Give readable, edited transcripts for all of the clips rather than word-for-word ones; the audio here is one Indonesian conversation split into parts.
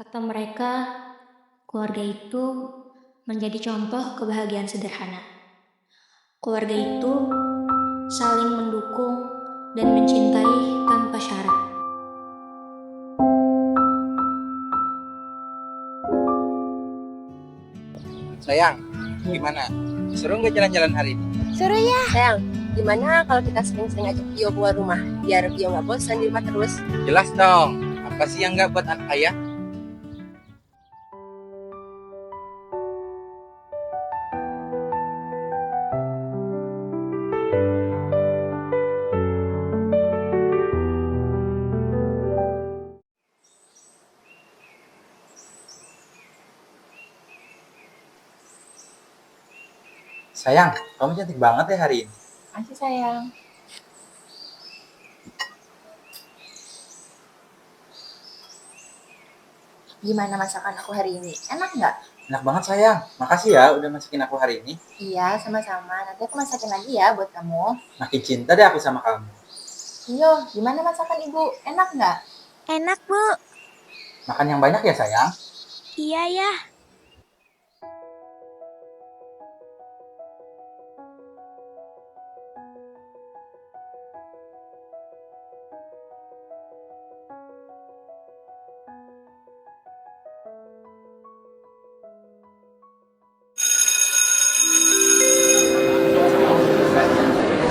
Kata mereka, keluarga itu menjadi contoh kebahagiaan sederhana. Keluarga itu saling mendukung dan mencintai tanpa syarat. Sayang, gimana? Seru nggak jalan-jalan hari ini? Seru ya. Sayang, gimana kalau kita sering-sering ajak Gio keluar rumah? Biar Gio nggak bosan di rumah terus. Jelas dong. Apa sih yang nggak buat anak ayah? Sayang, kamu cantik banget ya hari ini. Makasih sayang. Gimana masakan aku hari ini? Enak nggak? Enak banget sayang. Makasih ya udah masakin aku hari ini. Iya, sama-sama. Nanti aku masakin lagi ya buat kamu. Makin cinta deh aku sama kamu. Gio, gimana masakan ibu? Enak nggak? Enak, Bu. Makan yang banyak ya sayang. Iya ya.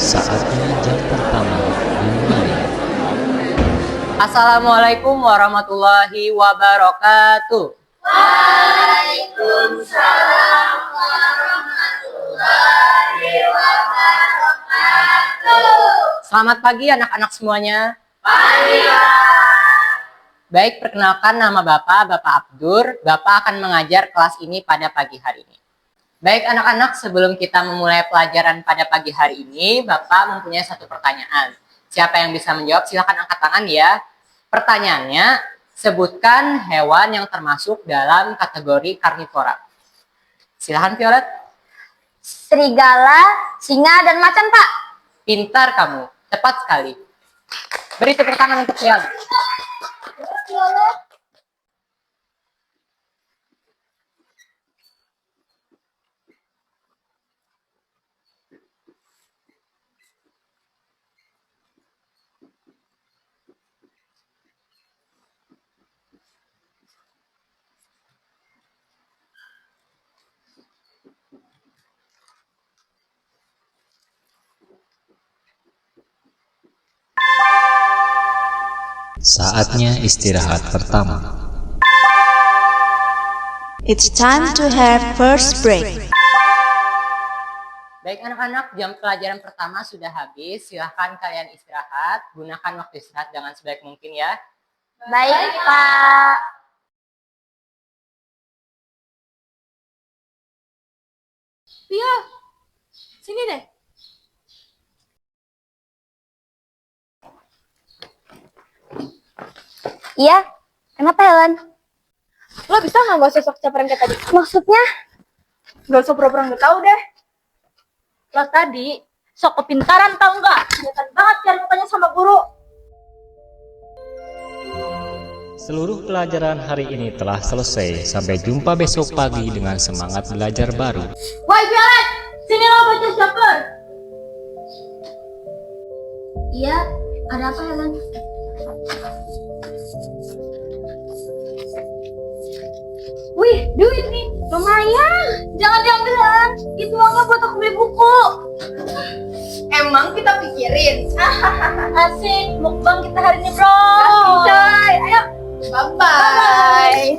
Saatnya jam pertama dimulai. Assalamualaikum warahmatullahi wabarakatuh. Waalaikumsalam warahmatullahi wabarakatuh. Selamat pagi anak-anak semuanya. Pagi. Baik, perkenalkan nama Bapak Abdur. Bapak akan mengajar kelas ini pada pagi hari ini. Baik anak-anak, sebelum kita memulai pelajaran pada pagi hari ini, Bapak mempunyai satu pertanyaan. Siapa yang bisa menjawab? Silakan angkat tangan ya. Pertanyaannya, sebutkan hewan yang termasuk dalam kategori karnivora. Silakan Violet. Serigala, singa, dan macan, Pak. Pintar kamu, tepat sekali. Beri tepuk tangan untuk Violet. Saatnya istirahat pertama. It's time to have first break. Baik anak-anak, jam pelajaran pertama sudah habis. Silahkan kalian istirahat. Gunakan waktu istirahat dengan sebaik mungkin ya. Baik, Pak. Vio, sini deh. Iya, kenapa Helen? Lo bisa nggak usah sok caperan kayak tadi? Maksudnya? Gak usah pura-pura nggak tahu deh. Lo tadi sok kepintaran tau nggak? Kelihatan banget cari mukanya sama guru. Seluruh pelajaran hari ini telah selesai. Sampai jumpa besok pagi dengan semangat belajar baru. Woi Violet, sini lo baca caper. Iya, ada apa Helen? Wih, duit nih, lumayan. Jangan diambil Helen, itu uangnya buat aku beli buku. Emang kita pikirin. Asik, mukbang kita hari ini bro. Asik coy, ayo. Bye-bye.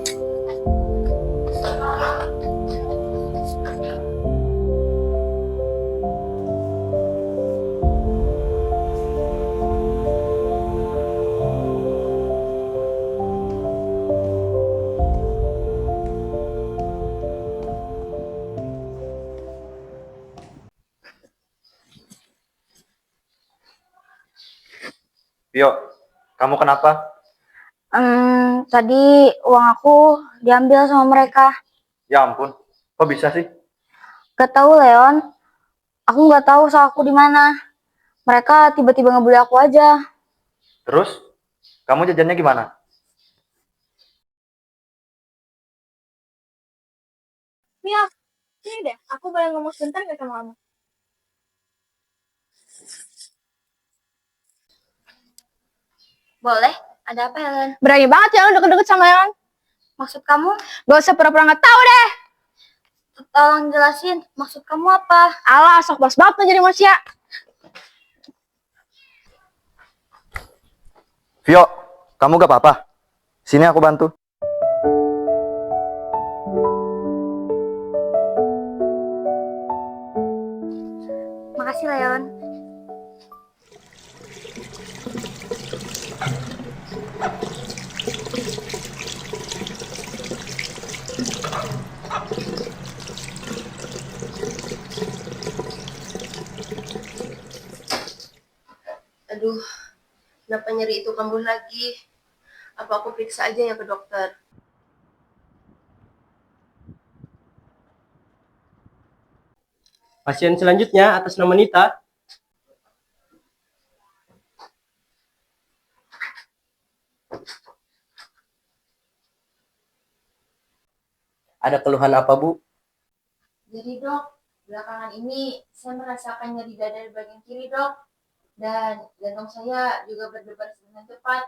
Vio, kamu kenapa? Tadi uang aku diambil sama mereka. Ya ampun, kok bisa sih? Gak tahu Leon. Aku nggak tahu usaha aku di mana. Mereka tiba-tiba ngebully aku aja. Terus, kamu jajannya gimana? Mia, sini deh. Aku boleh ngomong sebentar gak sama kamu? Boleh? Ada apa, Helen? Berani banget ya lo deket-deket sama Leon. Maksud kamu? Gak usah pura-pura gak tahu deh. Tolong jelasin. Maksud kamu apa? Alah, sok bos banget lo jadi manusia. Vio, kamu gak apa-apa? Sini aku bantu. Makasih, Leon. Aduh, kenapa nyeri itu kambuh lagi? Apa aku periksa aja ya ke dokter? Pasien selanjutnya atas nama Nita. Ada keluhan apa, Bu? Jadi dok, belakangan ini saya merasakan nyeri dada di bagian kiri dok. Dan jantung saya juga berdebar dengan cepat.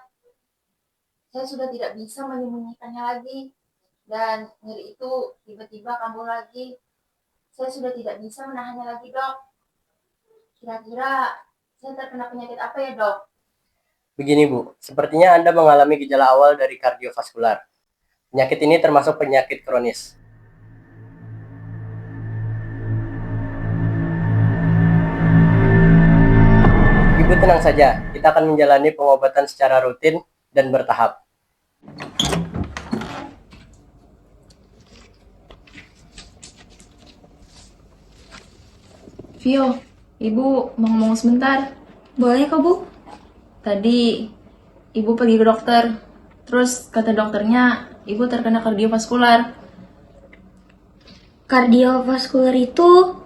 Saya sudah tidak bisa menyembunyikannya lagi. Dan nyeri itu tiba-tiba kambuh lagi. Saya sudah tidak bisa menahannya lagi dok. Kira-kira saya terkena penyakit apa ya dok? Begini, Bu. Sepertinya Anda mengalami gejala awal dari kardiovaskular. Penyakit ini termasuk penyakit kronis. Ibu tenang saja, kita akan menjalani pengobatan secara rutin dan bertahap. Vio, Ibu mau ngomong sebentar. Boleh kok, Bu? Tadi Ibu pergi ke dokter, terus kata dokternya Ibu terkena kardiovaskular. Kardiovaskular itu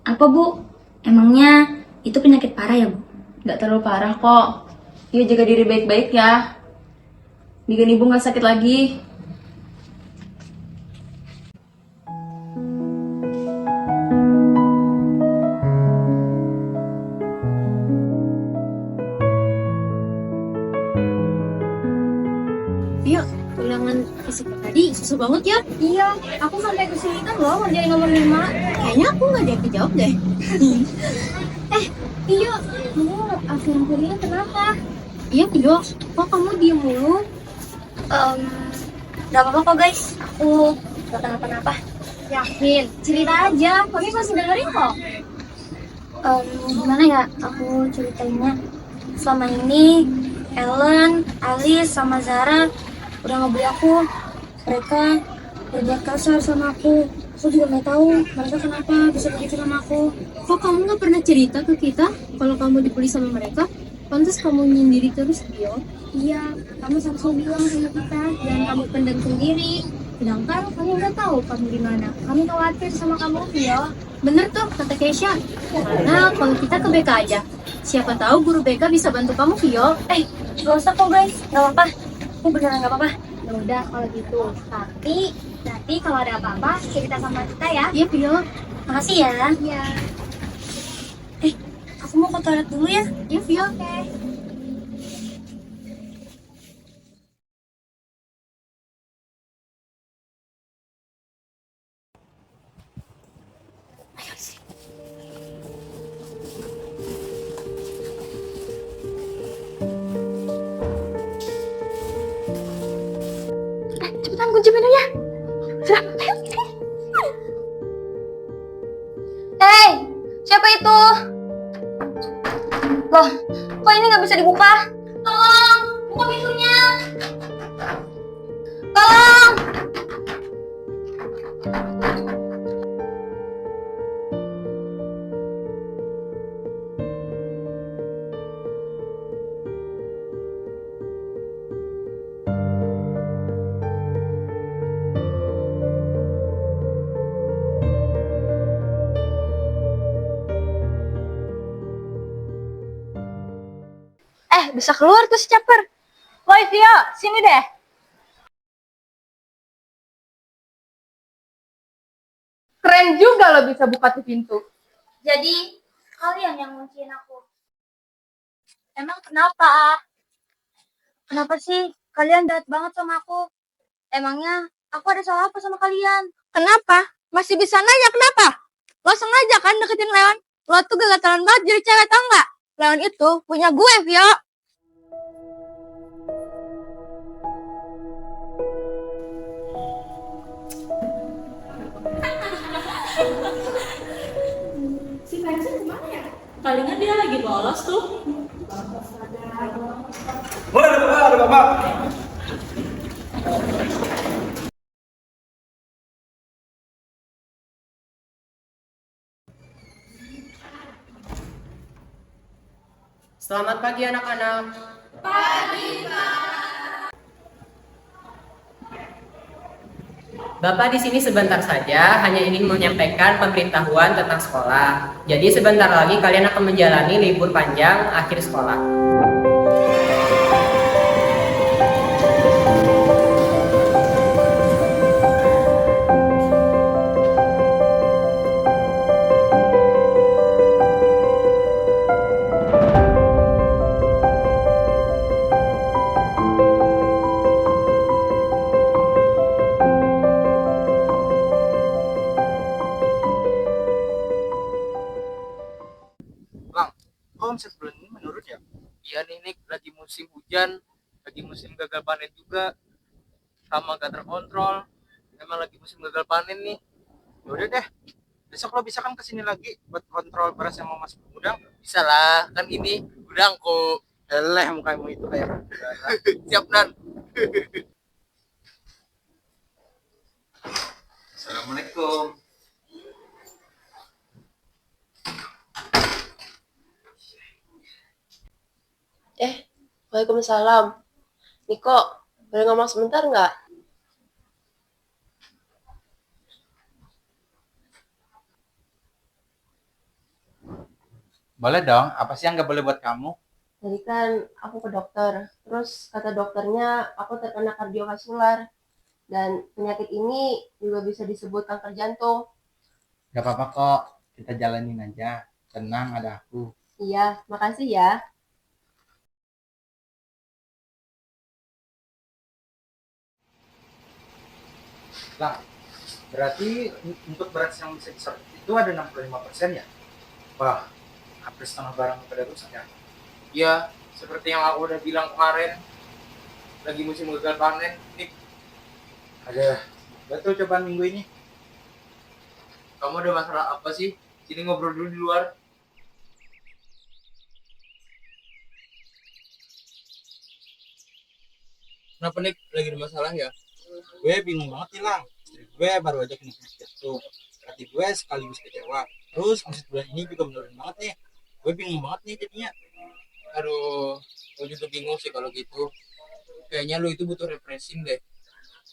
apa, Bu? Emangnya itu penyakit parah ya, Bu? Nggak terlalu parah kok. Vio jaga diri baik-baik ya. Bikin Ibu nggak sakit lagi. Iya, ulangan fisik tadi susah banget ya. Iya, aku sampai kesulitan loh ngerjain nomor 5. Kayaknya aku nggak ada kejawab deh. Iya, kamu akhir kuliah kenapa? Iya, Pio, kok kamu diem mulu? Gak apa-apa kok, guys. Aku gak kenapa-napa. Yakin, cerita aja, kami masih dengerin kok. Gimana ya aku ceritainnya? Selama ini Ellen, Alice, sama Zara udah ngebully aku. Mereka berbuat kasar sama aku. Aku juga nggak tahu mereka kenapa bisa begitu sama aku. Kok kamu nggak pernah cerita ke kita kalau kamu dibully sama mereka? Pantas kamu nyendiri terus, Pio. Iya, kamu seharusnya bilang sama kita dan kamu pendam sendiri. Sedangkan kamu nggak tahu kamu di mana. Kami khawatir sama kamu, Pio. Bener tuh kata Keisha. Karena kalau kita ke BK aja, siapa tahu guru BK bisa bantu kamu, Pio. Gak usah kok guys, gak apa-apa. Aku beneran gak apa-apa. Ya udah kalau gitu. Tapi nanti kalau ada apa-apa cerita sama kita ya. Iya, Pio. Makasih ya. Iya. Aku mau ke toilet dulu ya. Iya, Pio. Oke. Cepetan kunci pintunya. Sudah, ayo. Hei, siapa itu? Loh, kok ini nggak bisa dibuka? Tolong, buka pintunya. Tolong. Bisa keluar tuh si Caper. Woi, Vio, sini deh. Keren juga lo bisa buka tuh pintu. Jadi, kalian yang ngunciin aku. Emang kenapa? Kenapa sih kalian jahat banget sama aku? Emangnya aku ada salah apa sama kalian? Kenapa? Masih bisa nanya kenapa? Lo sengaja kan deketin Leon? Lo tuh gagataran banget jadi cewek, tau nggak? Leon itu punya gue, Vio. Palingan dia lagi bolos tuh. Ada bapak. Selamat pagi anak-anak. Bapak di sini sebentar saja, hanya ingin menyampaikan pemberitahuan tentang sekolah. Jadi sebentar lagi kalian akan menjalani libur panjang akhir sekolah. Bang, kok omset bulan ini menurun ya? Iya nih, Nick, lagi musim hujan, lagi musim gagal panen juga, sama gak terkontrol. Emang lagi musim gagal panen nih. Yaudah deh, besok lo bisa kan kesini lagi buat kontrol beras yang mau masuk ke gudang? Bisa lah, kan ini gudangku. Eleh mukamu itu kayak siap, Nan. Assalamualaikum. Waalaikumsalam. Niko, boleh ngomong sebentar nggak? Boleh dong, apa sih yang nggak boleh buat kamu? Tadi kan aku ke dokter, terus kata dokternya aku terkena kardiovaskular. Dan penyakit ini juga bisa disebut kanker jantung. Gak apa-apa kok, kita jalanin aja. Tenang, ada aku. Iya, makasih ya. Lah, berarti untuk beras yang bisa diserap itu ada 65% ya? Wah, hampir setengah barang pada rusak ya? Iya, seperti yang aku udah bilang kemarin, lagi musim gagal panen, nih. Ada, betul cobaan minggu ini. Kamu ada masalah apa sih? Sini ngobrol dulu di luar. Kenapa nih? Lagi ada masalah ya? Gue bingung banget nih Lang, istri gue baru aja kena penyakit tuh, hati gue sekaligus kecewa, terus omset bulan ini juga menurun banget nih, gue bingung banget nih jadinya. Aduh, gue juga bingung sih kalau gitu, kayaknya lu itu butuh refreshing deh.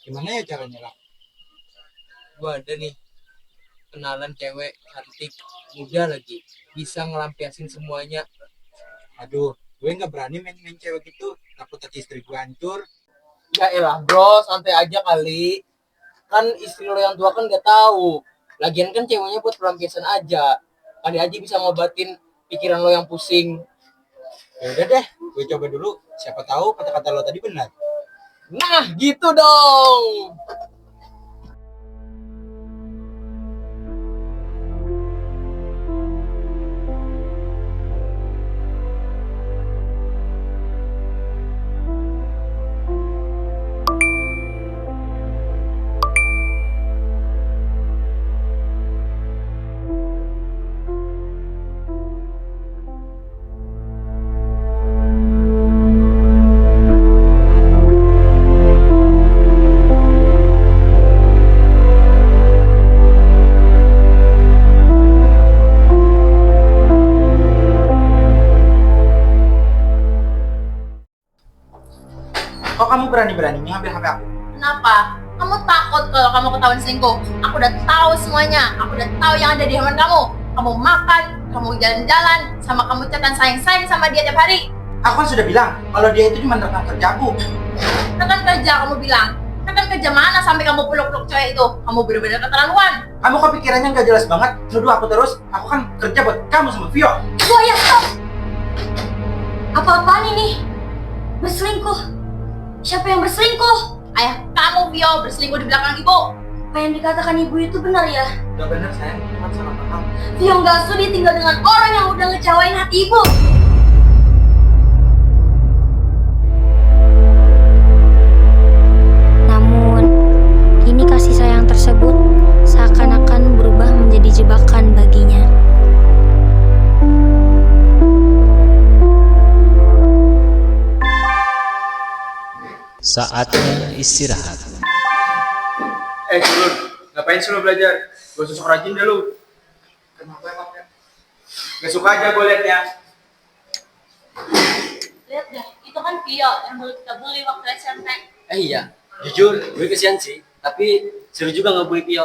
Gimana ya caranya Lang? Gue ada nih, kenalan cewek cantik, muda lagi, bisa ngelampiasin semuanya. Aduh, gue nggak berani main-main cewek gitu, takut hati istri gue hancur. Ya elah bro, santai aja kali. Kan istri lo yang tua kan gak tahu. Lagian kan ceweknya buat pelampiasan aja. Kali aja bisa ngobatin pikiran lo yang pusing. Ya udah deh, gue coba dulu. Siapa tahu kata-kata lo tadi benar. Nah, gitu dong. Kok kamu berani-beraninya ambil HP aku? Kenapa? Kamu takut kalau kamu ketahuan selingkuh? Aku udah tahu semuanya. Aku udah tahu yang ada di handphone kamu. Kamu makan, kamu jalan-jalan, sama kamu catatan sayang-sayang sama dia tiap hari. Aku kan sudah bilang kalau dia itu cuma rekan kerjaku. Rekan kerja kamu bilang. Rekan kejam mana sampai kamu peluk-peluk cewek itu? Kamu bener-bener keterlaluan. Kamu kok pikirannya nggak jelas banget? Nuduh aku terus. Aku kan kerja buat kamu sama Vio. Ibu, ya stop! Apa-apaan ini? Berselingkuh? Siapa yang berselingkuh? Ayah kamu Vio berselingkuh di belakang ibu. Apa yang dikatakan ibu itu benar ya? Udah bener sayang, cuma salah paham. Vio nggak sudi tinggal dengan orang yang udah ngecewain hati ibu. Namun, kini kasih sayang tersebut seakan-akan berubah menjadi jebakan baginya. Saatnya istirahat. Sulur, ngapain sih lu belajar? Gue susuk rajin deh lu. Kenapa emang ya? Gak suka aja gue liatnya. Lihat deh, itu kan Vio yang dulu kita bully waktu SMP. Iya, jujur gue kesian sih, tapi seru juga ngebully Pio.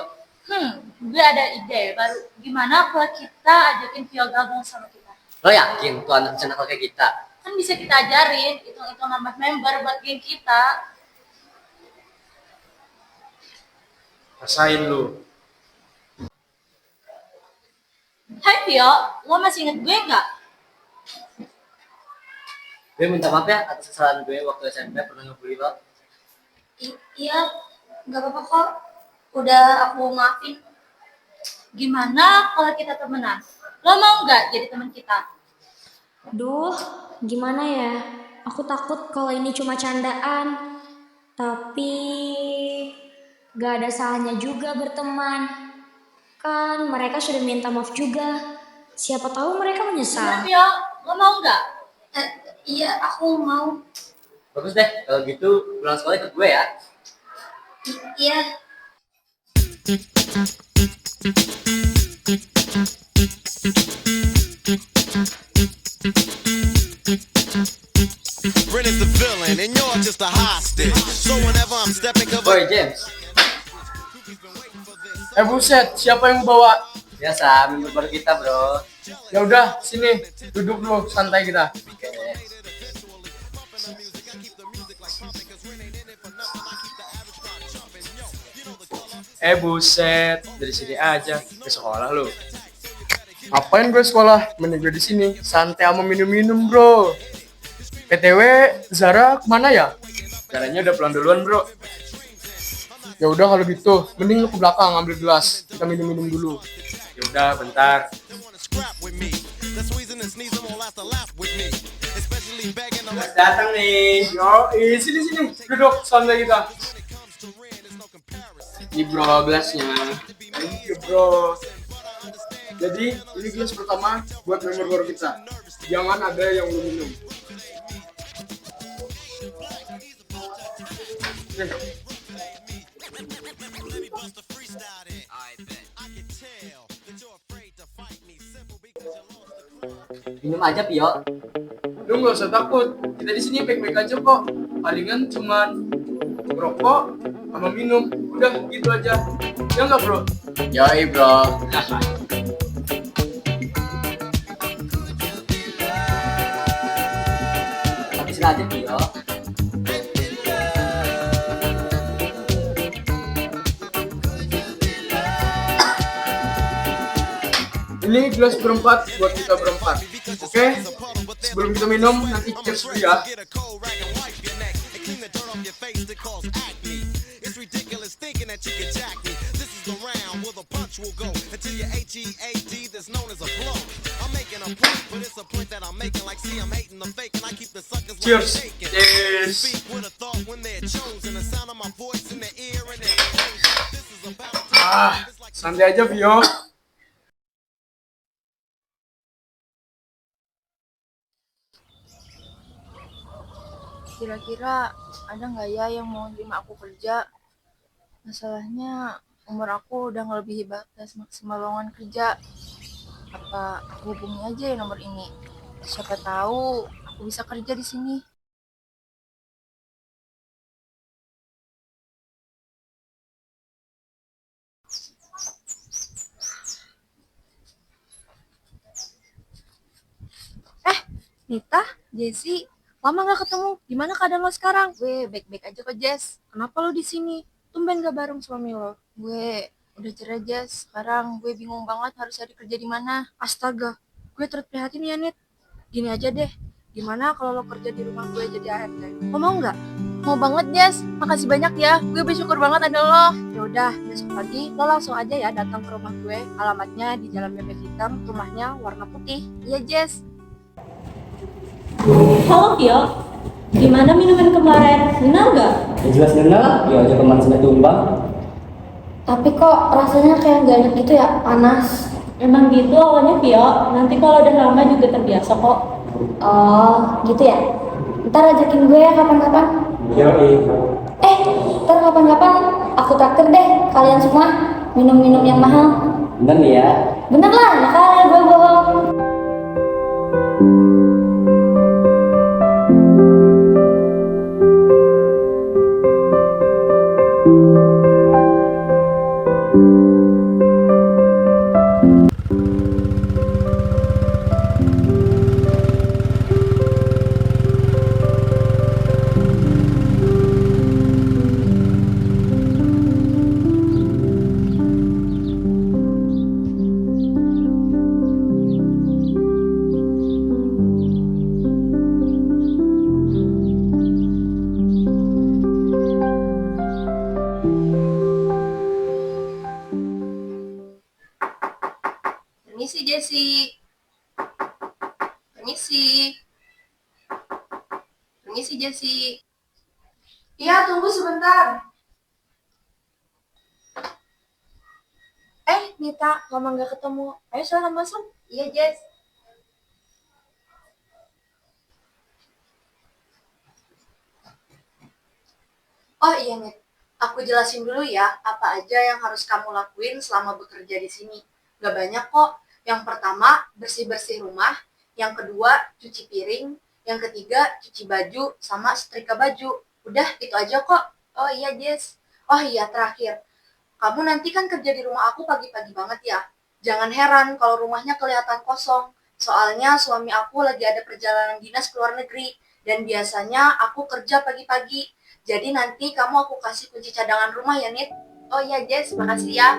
Gue ada ide baru. Gimana kalau kita ajakin Vio gabung sama kita? Lo yakin tuh anak senang kayak kita? Kan bisa kita ajarin hitung-hitung nambah member buat geng kita. Rasain lu. Hai Vio, lo masih inget gue nggak? Gue minta maaf ya atas kesalahan gue waktu SMP pernah ngebully lo. Iya, nggak apa-apa kok. Udah aku maafin. Gimana kalau kita temenan? Lo mau nggak jadi teman kita? Duh, gimana ya? Aku takut kalau ini cuma candaan. Tapi gak ada salahnya juga berteman. Kan mereka sudah minta maaf juga. Siapa tahu mereka menyesal. Vio, lo mau nggak? Iya, aku mau. Bagus deh, kalau gitu pulang sekolah ikut gue ya. Iya. Brent is the villain and you're just a hostage. So whenever I'm stepping up, Boy James. Buset, siapa yang bawa? Biasa, member baru kita bro. Ya udah, sini duduk dulu, santai kita. Oke. Buset, dari sini aja ke sekolah lu. Ngapain gue sekolah? Mending gue di sini, santai sama minum-minum bro. PTW, Zara kemana ya? Zaranya udah pulang duluan bro. Ya udah kalau gitu, mending lu ke belakang ambil gelas, kita minum-minum dulu. Ya udah, bentar. Datang nih. Yo, sini duduk santai kita. Ini bro gelasnya. Thank you bro. Jadi ini gelas pertama buat member baru kita. Jangan ada yang belum minum. Minum aja Pio. Lu nggak usah takut. Kita di sini baik-baik aja kok. Palingan cuman rokok sama minum. Udah gitu aja. Ya nggak bro? Yoi bro. Habisin aja Pio. Ini gelas berempat buat kita berempat. Oke? Sebelum kita minum nanti cheers dulu ya. Cheers. Cheers. Santai aja Vio. Kira-kira ada nggak ya yang mau terima aku kerja? Masalahnya umur aku udah ngelebihi batas maksimal lowongan kerja. Apa aku hubungi aja ya nomor ini? Siapa tahu aku bisa kerja di sini. Nita, Jessie, lama nggak ketemu. Gimana keadaan lo sekarang? Gue baik-baik aja kok, Jess. Kenapa lo di sini? tumben gak bareng suami lo? Gue udah cerai, Jess. Sekarang gue bingung banget harus cari kerja di mana. Astaga, gue turut prihatin ya, Nit. Gini aja deh, gimana kalau lo kerja di rumah gue jadi ART? Lo mau nggak? Mau banget, Jess. Makasih banyak ya. Gue bersyukur banget ada lo. Ya udah, besok pagi lo langsung aja ya datang ke rumah gue. Alamatnya di Jalan Bebek Hitam, rumahnya warna putih. Iya, Jess. Halo Tio, gimana minuman kemarin? Kenal nggak? Ya jelas kenal, ya aja teman sampai tumbang. Tapi kok rasanya kayak nggak enak gitu ya, panas. Emang gitu awalnya Tio, nanti kalau udah lama juga terbiasa kok. Oh, gitu ya. Ntar ajakin gue ya kapan-kapan. Ntar kapan-kapan aku traktir deh kalian semua minum-minum yang mahal. Bener nih ya? Bener lah, nggak kali gue bohong. Permisi, Jessi. Permisi. Permisi, Jessi. Iya, tunggu sebentar. Nita, lama nggak ketemu. Ayo silahkan masuk. Iya, Jess. Oh iya, Nit. Aku jelasin dulu ya, apa aja yang harus kamu lakuin selama bekerja di sini. Gak banyak kok. Yang pertama, bersih-bersih rumah. Yang kedua, cuci piring. Yang ketiga, cuci baju sama setrika baju. Udah, itu aja kok. Oh iya, Jess. Oh iya, terakhir. Kamu nanti kan kerja di rumah aku pagi-pagi banget ya. Jangan heran kalau rumahnya kelihatan kosong. Soalnya suami aku lagi ada perjalanan dinas ke luar negeri. Dan biasanya aku kerja pagi-pagi. Jadi nanti kamu aku kasih kunci cadangan rumah ya, Nit. Oh iya, Jess. Makasih ya.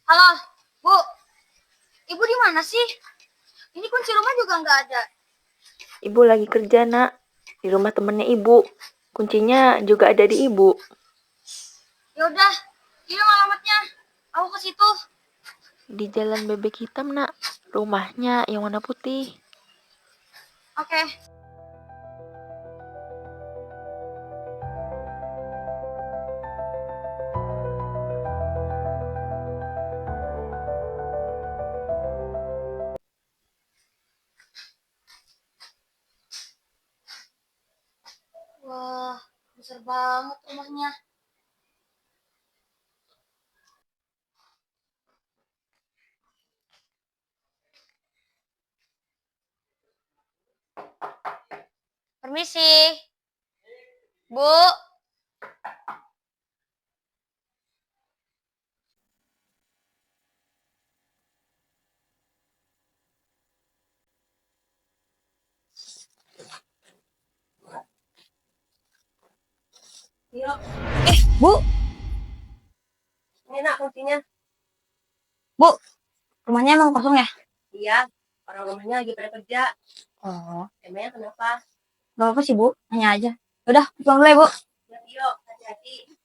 Halo, Bu. Ibu di mana sih? Ini kunci rumah juga nggak ada. Ibu lagi kerja, Nak. Di rumah temennya Ibu. Kuncinya juga ada di Ibu. Ya udah, ini alamatnya. Aku ke situ. Di Jalan Bebek Hitam, Nak. Rumahnya yang warna putih. Oke. banget rumahnya. Permisi. Bu. Bu, Ini nak kuncinya. Bu, rumahnya emang kosong ya? Iya, orang rumahnya lagi pada kerja. Oh, Emangnya kenapa? gak apa-apa sih, Bu. Hanya aja. Udah, pulang dulu ya, Bu. Ya, yuk, hati-hati.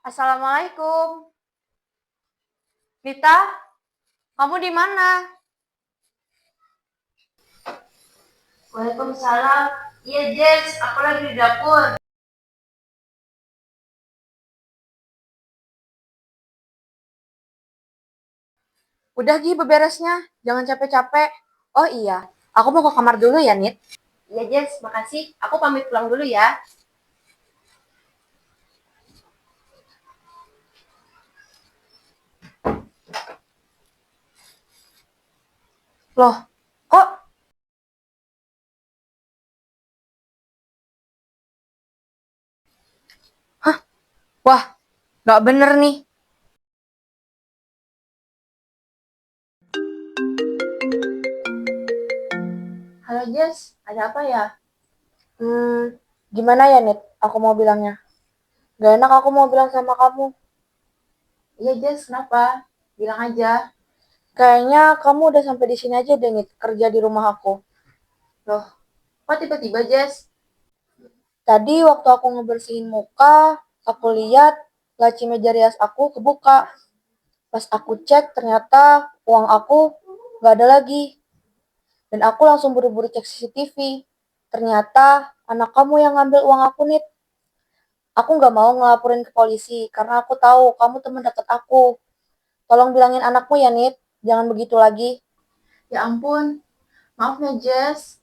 Assalamualaikum. Nita, kamu di mana? Waalaikumsalam. Iya, Jess, aku lagi di dapur. Udah Gi beberesnya, jangan capek-capek. Oh iya, aku mau ke kamar dulu ya, Nit. Iya, Jess, makasih. Aku pamit pulang dulu ya. Loh, kok wah, nggak bener nih. Halo, Jess. Ada apa ya? Gimana ya, Nit? Aku mau bilangnya. Gak enak aku mau bilang sama kamu. Iya, Jess, kenapa? Bilang aja. Kayaknya kamu udah sampai di sini aja deh, Nit, kerja di rumah aku. Loh, kok tiba-tiba, Jess? Tadi waktu aku ngebersihin muka, aku lihat laci meja rias aku kebuka. Pas aku cek, ternyata uang aku nggak ada lagi. Dan aku langsung buru-buru cek CCTV. Ternyata anak kamu yang ngambil uang aku, Nit. Aku nggak mau ngelaporin ke polisi, karena aku tahu kamu teman dekat aku. Tolong bilangin anakmu ya, Nit. Jangan begitu lagi. Ya ampun. Maaf ya, Jess.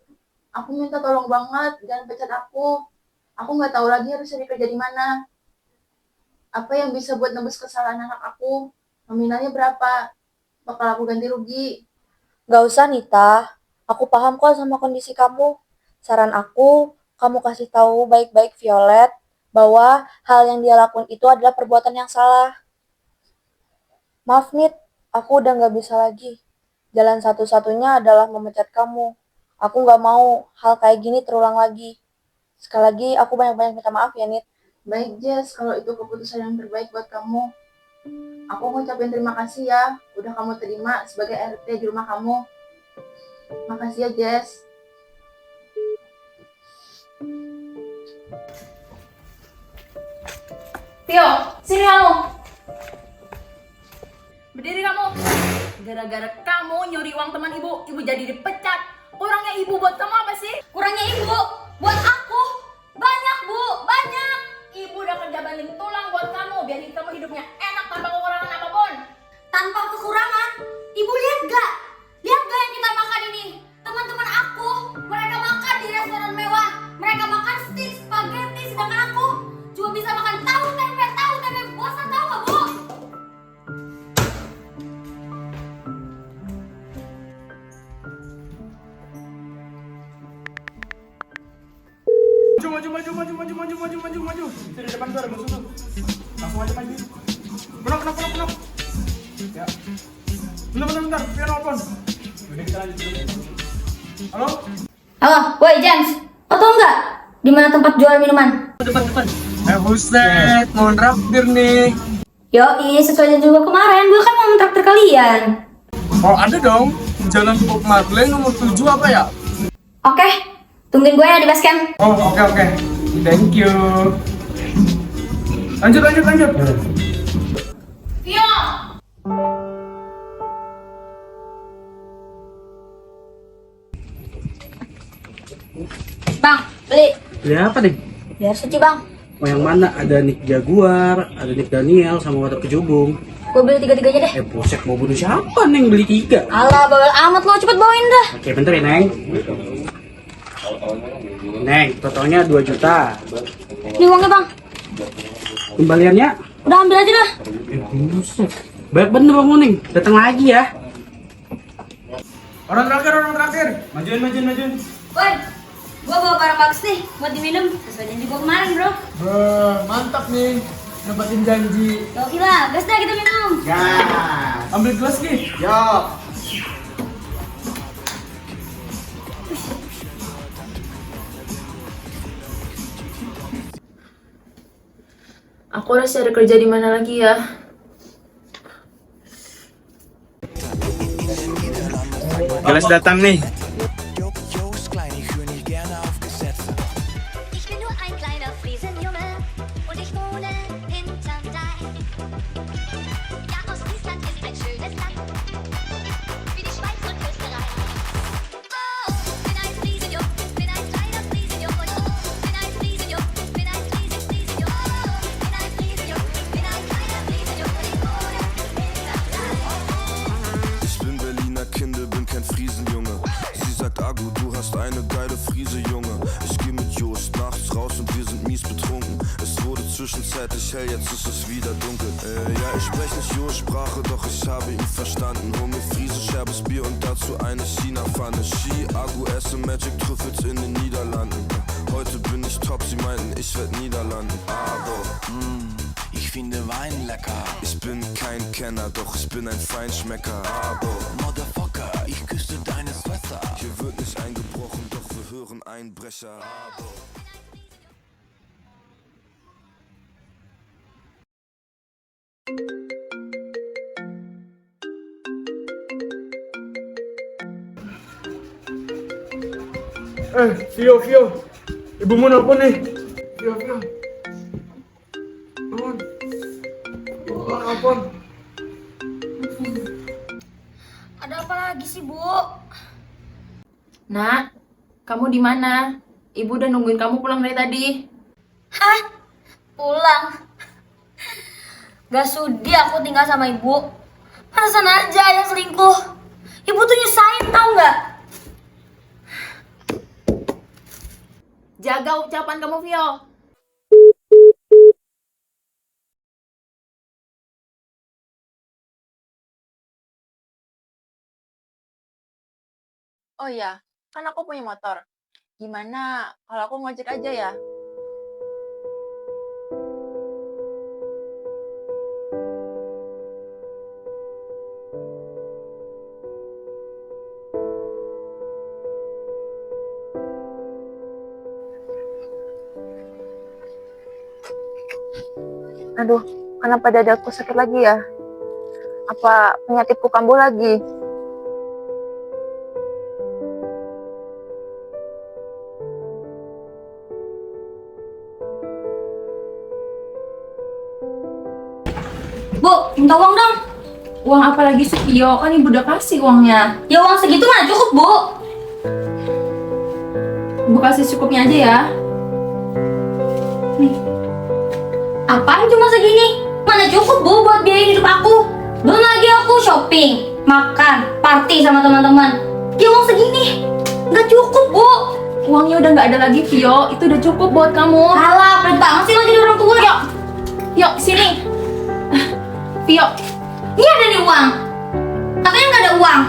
Aku minta tolong banget, jangan pecat aku. Aku nggak tahu lagi harus cari kerja di mana. Apa yang bisa buat nebus kesalahan anak aku? Nominalnya berapa? Bakal aku ganti rugi. Gak usah, Nita. Aku paham kok sama kondisi kamu. Saran aku, kamu kasih tahu baik-baik Violet bahwa hal yang dia lakukan itu adalah perbuatan yang salah. Maaf, Nit. Aku udah gak bisa lagi. Jalan satu-satunya adalah memecat kamu. Aku gak mau hal kayak gini terulang lagi. Sekali lagi, aku banyak-banyak minta maaf ya, Nit. Baik, Jess, kalau itu keputusan yang terbaik buat kamu. Aku ngucapin terima kasih ya, udah kamu terima sebagai RT di rumah kamu. Makasih ya, Jess. Vio, sini kamu. Berdiri kamu. Gara-gara kamu nyuri uang teman ibu jadi dipecat. Kurangnya ibu buat kamu apa sih? Kurangnya ibu buat aku banyak, Bu, banyak. Ibu udah kerja banting tulang buat kamu, biar kamu hidupnya enak tanpa kekurangan apapun. Tanpa kekurangan. Ibu lihat gak? Lihat gak yang kita makan ini? Teman-teman aku, mereka makan di restoran mewah. Mereka makan steak, spaghetti, sedangkan aku cuma bisa makan tahu tempe. Bosan tahu gak, Bu? Maju. Itu di depan tuh ada musuh tuh. Langsung aja maju. Kenok. Ya. Bentar. Biar nelfon. Udah kita lanjut dulu. Halo? Halo, woi James. Lo tau nggak di mana tempat jual minuman? Depan. Buset, mau traktir nih. Yoi, sesuai janji gue kemarin, gue kan mau mentraktir kalian. Oh, ada dong. Jalan Pop Marley nomor 7 apa ya? Oke, tungguin gue ya di base camp. Oh, oke. Thank you. Lanjut. Vio! Bang, beli. Beli apa nih? Biar suci, Bang. Oh, yang mana? Ada Nick Jaguar, ada Nick Daniel, sama Water Kejubung. Gue beli tiga-tiganya deh. Buset, mau bunuh siapa, Neng? Beli 3. Alah, bawel amat lo, cepet bawain dah. Oke, bentar ya, Neng. Neng, totalnya 2 juta. Ini uangnya, Bang. Kembaliannya? Udah ambil aja dah. Buset. Baik bener kamu, Neng. Datang lagi ya. Orang terakhir. Majuin. Woi, gue bawa barang bagus nih buat diminum. Sesuai janji gue kemarin, bro. Mantap nih. Dapatin janji. Oke lah, gas dah kita minum. Ya. Ambil gelas nih. Yo. Aku harus cari kerja di mana lagi ya? Gelas datang nih. Ich bin nur ein kleiner Friesenjunge und ich wohne hinterm Deich. Ja, Ostfriesland ist ein schönes Land, wie die Schweiz und Österreich. Oh, bin ein Friesenjung, bin ein kleiner Friesenjung und bin ein Friesenjung, bin ein Friesenjung. Oh, bin ein Friesenjung, bin ein kleiner Friesenjung und ich wohne hinterm Deich. Ich bin Berliner Kinder, bin kein Friesenjunge. Sie sagt, Agu, du hast eine geile Friese, Junge. Ich geh mit Jost nachts raus und wir sind mies betrunken. Es wurde zwischenzeitlich hell, jetzt ist es wieder dunkel. Ja, ich sprech nicht Jost-Sprache, doch ich habe ihn verstanden. Hol mir Friese, scherbes Bier und dazu eine China-Pfanne. Ski, Agu, esse Magic Trüffels in den Niederlanden. Heute bin ich top, sie meinten, ich werd Niederlanden. Aber, ich finde Wein lecker. Ich bin kein Kenner, doch ich bin ein Feinschmecker. Aber, Motherfucker, ich küsse deine Schwester. Hier wird nicht eingebrochen, doch wir hören Einbrecher. Aber Vio. Ibumu nelfon nih. Vio. Bangun. Nelfon. Ada apa lagi sih, Bu? Nak, kamu di mana? Ibu udah nungguin kamu pulang dari tadi. Hah? Pulang? Gak sudi aku tinggal sama ibu. Pantesan aja yang selingkuh. Ibu tuh nyusahin, tau gak? Jaga ucapan kamu, Vio. Oh iya, kan aku punya motor. Gimana kalau aku ngojek aja ya? Aduh, kenapa dadaku sakit lagi ya? Apa penyakitku kambuh lagi? Uang apa lagi sih, Vio? Kan ibu udah kasih uangnya. Ya uang segitu mana cukup, Bu? Ibu kasih cukupnya aja ya. Apaan cuma segini? Mana cukup, Bu, buat biayain hidup aku? Belum lagi aku shopping, makan, party sama teman-teman. Ya uang segini nggak cukup, Bu. Uangnya udah nggak ada lagi, Vio. Itu udah cukup buat kamu. Alah, pelit banget sih lo jadi orang tua. Yuk, sini. Vio. Ini ada nih uang. Katanya nggak ada uang.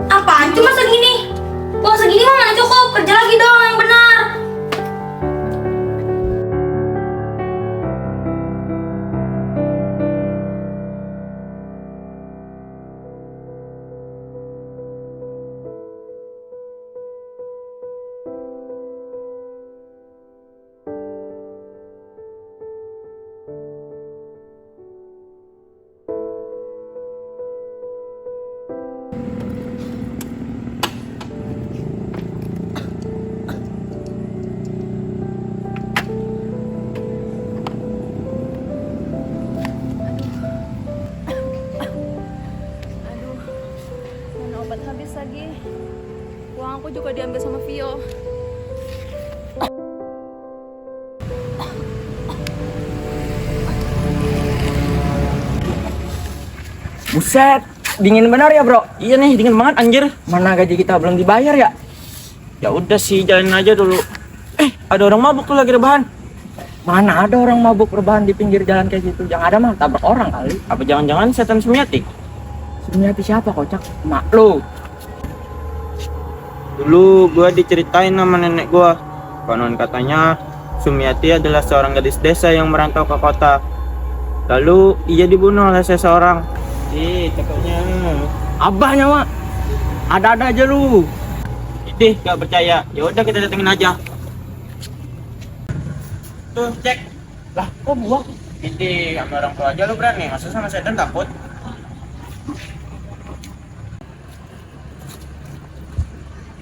Apaan cuma segini? Uang segini mah mana cukup? Kerja lagi dong yang benar. Mana obat habis lagi. Uang aku juga diambil sama Vio. Buset, dingin benar ya bro? Iya nih, dingin banget anjir. Mana gaji kita belum dibayar ya? Ya udah sih, jalanin aja dulu. Ada orang mabuk tuh lagi rebahan. Mana ada orang mabuk rebahan di pinggir jalan kayak gitu? Yang ada mah tabrak orang kali. Apa jangan-jangan setan Sumiati? Sumiati siapa kocak? Mak lo. Dulu gua diceritain sama nenek gua. Konon katanya Sumiati adalah seorang gadis desa yang merantau ke kota. Lalu ia dibunuh oleh seseorang. Cakepnya. Abahnya mak. Ada-ada aja lu. Idih, gak percaya. Ya udah kita datengin aja. Tuh, cek. Lah, kok gua? Idih, sama orang tua aja lu berani. Masa sama setan takut?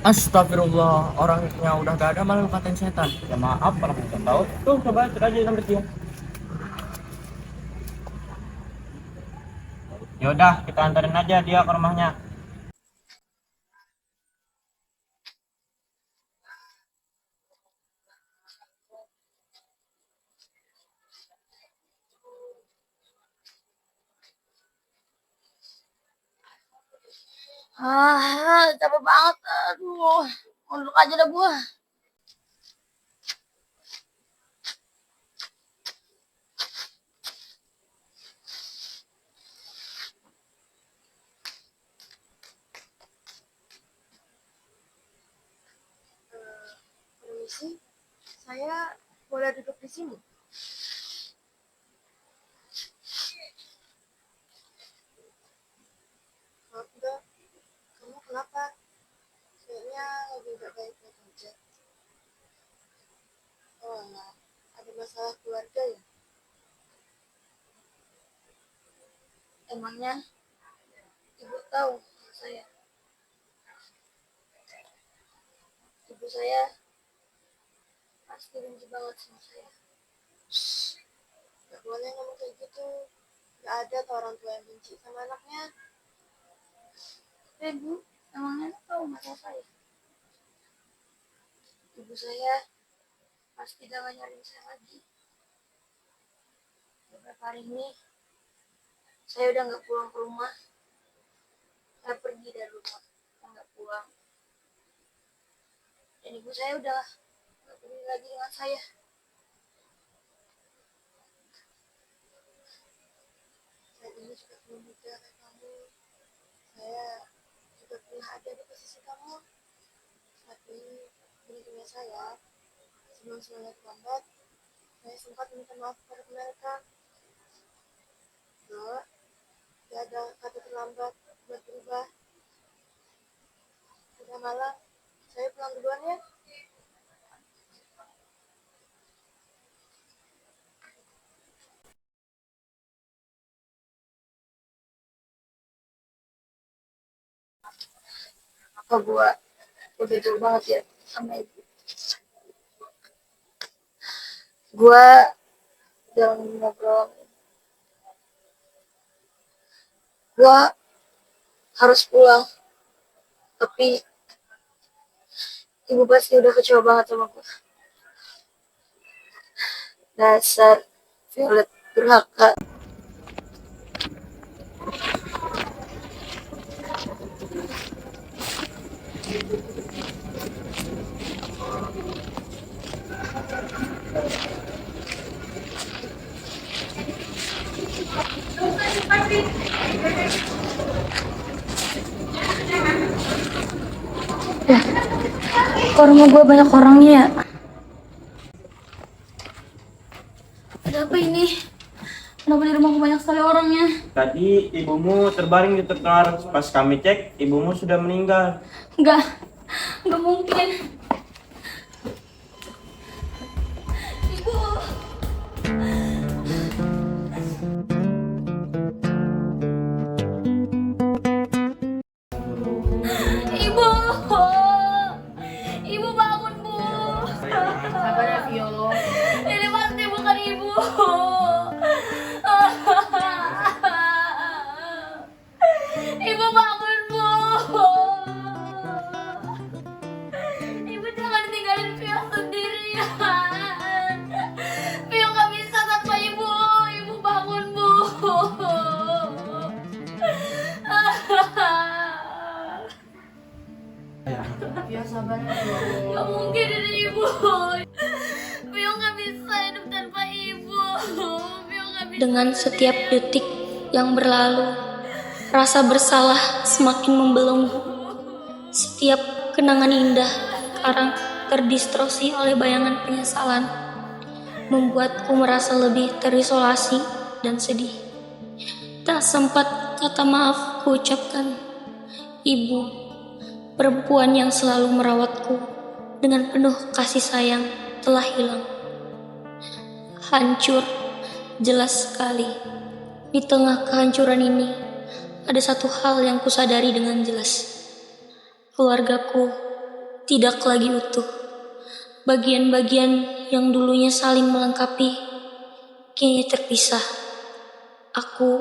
Astagfirullah, orangnya udah gak ada malah lu katain setan. Ya maaf, orang nggak tahu. Tuh, coba cek aja sampai dia. Ya udah, kita antarin aja dia ke rumahnya. Capek banget. Aduh, mundur aja dah gua. Permisi, saya boleh duduk di sini? Maaf Mbak, kamu kenapa? Kayaknya lagi gak baik-baik aja. Oh alah, ada masalah keluarga ya? Emangnya ibu tahu saya? Ibu saya pasti benci banget sama saya. Gak boleh ngomong kayak gitu. Gak ada tuh orang tua yang benci sama anaknya. Bu, emangnya tahu masalah saya? Ibu saya pasti gak nyariin saya lagi. Beberapa hari ini saya udah gak pulang ke rumah. Saya pergi dari rumah, saya gak pulang. Dan ibu saya udah gak peduli lagi dengan saya. Saya ini juga belum juga kayak kamu. Saya juga pernah ada di posisi kamu. Tapi beruntungnya saya, sebelum semuanya terlambat, saya sempat minta maaf kepada mereka. Loh, gak ada kata terlambat buat berubah. Udah malam, saya pulang duluan ya. Apa gua udah jauh banget ya sama ibu? Gua udah ngobrol Gua harus pulang. Tapi ibu pasti udah kecewa banget sama gue. Dasar Violet durhaka. Kok rumah gue banyak orangnya ya? Ada apa ini? Kenapa di rumahku banyak sekali orangnya? Tadi ibumu terbaring di trotoar. Pas kami cek, ibumu sudah meninggal. Enggak mungkin. Ibu. Ibu. Ibu bangun, Bu. Sabar ya, Vio. Ini pasti bukan ibu. Ibu bangun, Bu. Ibu jangan tinggalin Vio sendirian. Vio gak bisa tanpa ibu. Ibu bangun, Bu. Vio sabar ya, Vio. Gak mungkin ini ibu. Vio gak bisa hidup tanpa ibu. Vio gak bisa. Dengan setiap detik yang berlalu, rasa bersalah semakin membelenggu. Setiap kenangan indah sekarang terdistorsi oleh bayangan penyesalan, membuatku merasa lebih terisolasi dan sedih. Tak sempat kata maaf ku ucapkan. Ibu, perempuan yang selalu merawatku dengan penuh kasih sayang, telah hilang. Hancur, jelas sekali. Di tengah kehancuran ini, ada satu hal yang kusadari dengan jelas. Keluargaku tidak lagi utuh. Bagian-bagian yang dulunya saling melengkapi, kini terpisah. Aku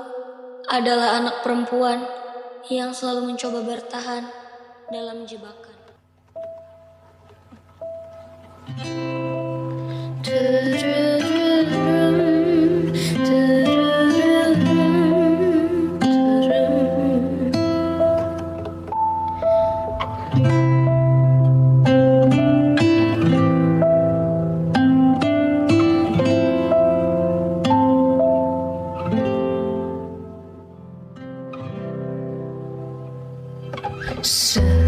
adalah anak perempuan yang selalu mencoba bertahan dalam jebakan. So